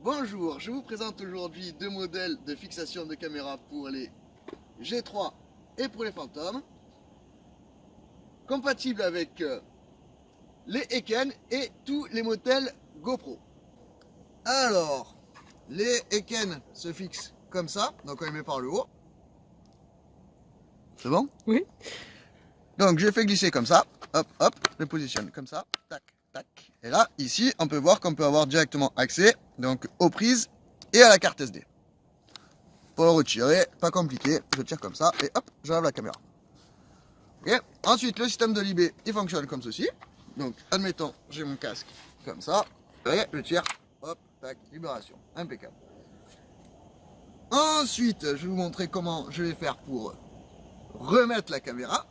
Bonjour, je vous présente aujourd'hui deux modèles de fixation de caméra pour les G3 et pour les Phantom, compatibles avec les Eken et tous les modèles GoPro. Alors, les Eken se fixent comme ça, donc on les met par le haut. C'est bon? Oui. Donc je fais glisser comme ça, hop, hop, je les positionne comme ça, tac, tac. Et là, ici, on peut voir qu'on peut avoir directement accès donc aux prises et à la carte SD. Pour le retirer, pas compliqué, je tire comme ça et hop, j'enlève la caméra. Ok. Ensuite, le système de Libé, il fonctionne comme ceci. Donc, admettons, j'ai mon casque comme ça, et je tire, hop, tac, libération, impeccable. Ensuite, je vais vous montrer comment je vais faire pour remettre la caméra.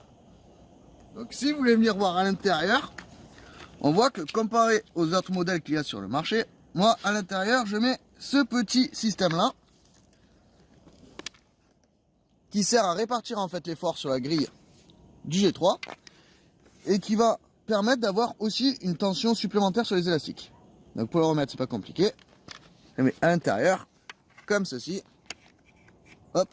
Donc si vous voulez venir voir à l'intérieur, on voit que comparé aux autres modèles qu'il y a sur le marché, moi à l'intérieur je mets ce petit système là qui sert à répartir en fait l'effort sur la grille du G3 et qui va permettre d'avoir aussi une tension supplémentaire sur les élastiques. Donc pour le remettre c'est pas compliqué, je mets à l'intérieur comme ceci, hop.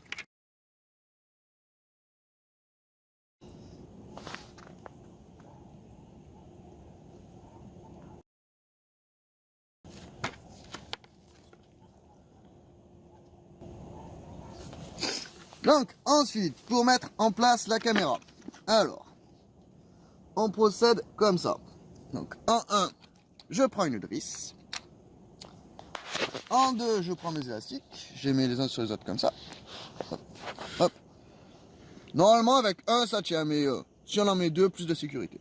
Donc ensuite, pour mettre en place la caméra, alors, on procède comme ça. Donc en 1, je prends une drisse. En 2, je prends mes élastiques. Je les mets les uns sur les autres comme ça. Hop, hop. Normalement, avec un, ça tient, mais si on en met deux, plus de sécurité.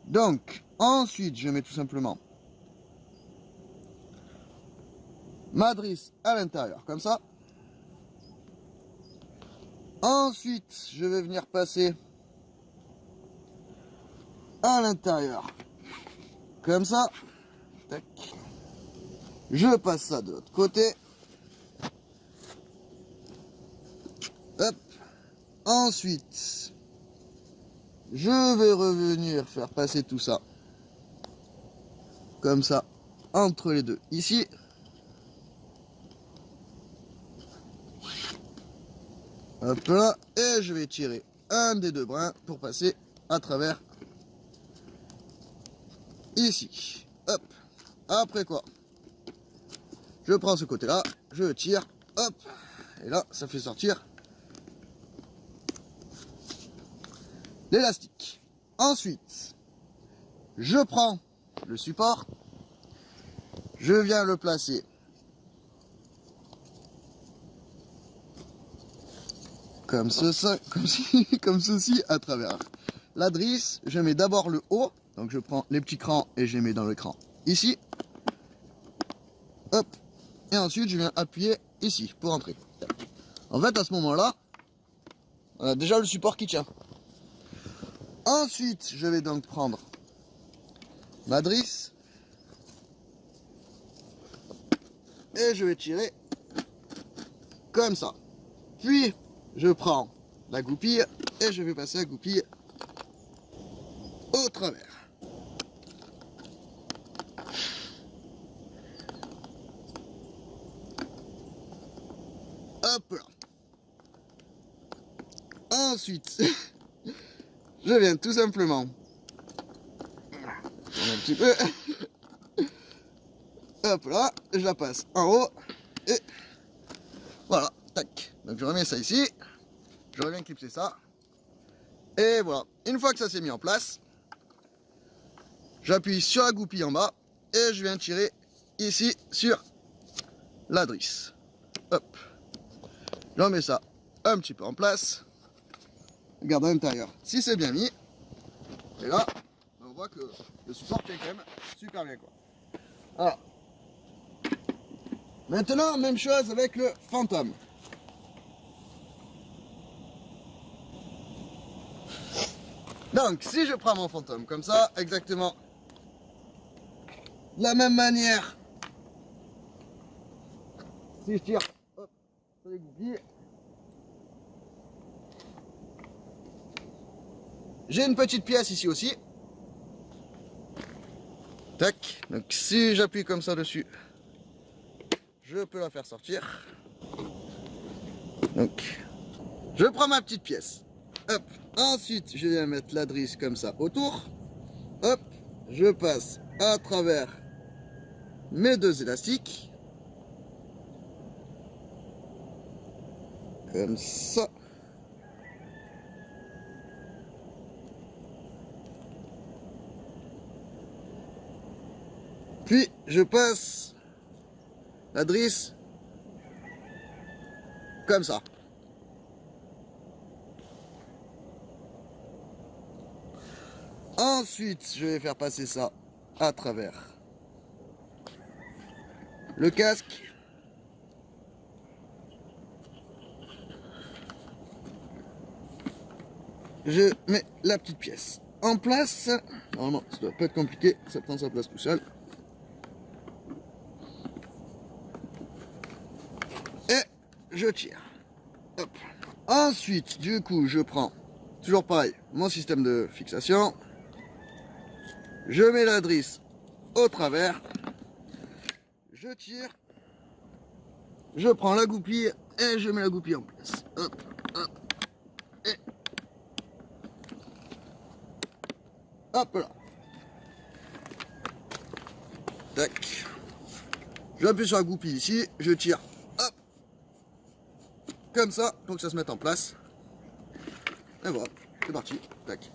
Donc, ensuite, je mets tout simplement ma drisse à l'intérieur, comme ça. Ensuite, je vais venir passer à l'intérieur, comme ça. Tac. Je passe ça de l'autre côté. Hop. Ensuite, je vais revenir faire passer tout ça, comme ça, entre les deux, ici. Hop là, et je vais tirer un des deux brins pour passer à travers ici. Hop. Après quoi, je prends ce côté-là, je tire, hop, et là, ça fait sortir l'élastique. Ensuite, je prends le support, je viens le placer comme ceci, comme ceci à travers la drisse. Je mets d'abord le haut, donc je prends les petits crans et je les mets dans le cran ici. Hop, et ensuite je viens appuyer ici pour entrer. En fait, à ce moment-là, on a déjà le support qui tient. Ensuite, je vais donc prendre ma drisse et je vais tirer comme ça. Puis, je prends la goupille et je vais passer la goupille au travers. Hop là. Ensuite, je viens tout simplement un petit peu. Hop là, je la passe en haut et voilà, tac. Donc je remets ça ici, je reviens clipser ça et voilà. Une fois que ça s'est mis en place, j'appuie sur la goupille en bas et je viens tirer ici sur la drisse. Hop, je remets ça un petit peu en place. Regarde à l'intérieur si c'est bien mis. Et là, on voit que le support tient quand même super bien quoi. Voilà. Maintenant, même chose avec le Phantom. Donc, si je prends mon Phantom comme ça, exactement de la même manière, si je tire, hop, sur les goupilles, j'ai une petite pièce ici aussi. Tac, donc si j'appuie comme ça dessus, je peux la faire sortir. Donc, je prends ma petite pièce. Hop. Ensuite, je viens mettre la drisse comme ça autour. Hop. Je passe à travers mes deux élastiques. Comme ça. Puis, je passe la drisse comme ça. Ensuite, je vais faire passer ça à travers le casque. Je mets la petite pièce en place. Normalement, ça doit pas être compliqué, ça prend sa place tout seul. Et je tire. Hop. Ensuite, du coup, je prends, toujours pareil, mon système de fixation. Je mets la drisse au travers. Je tire. Je prends la goupille et je mets la goupille en place. Hop, hop. Et hop là. Tac. J'appuie sur la goupille ici, je tire. Hop. Comme ça, pour que ça se mette en place. Et voilà, c'est parti. Tac.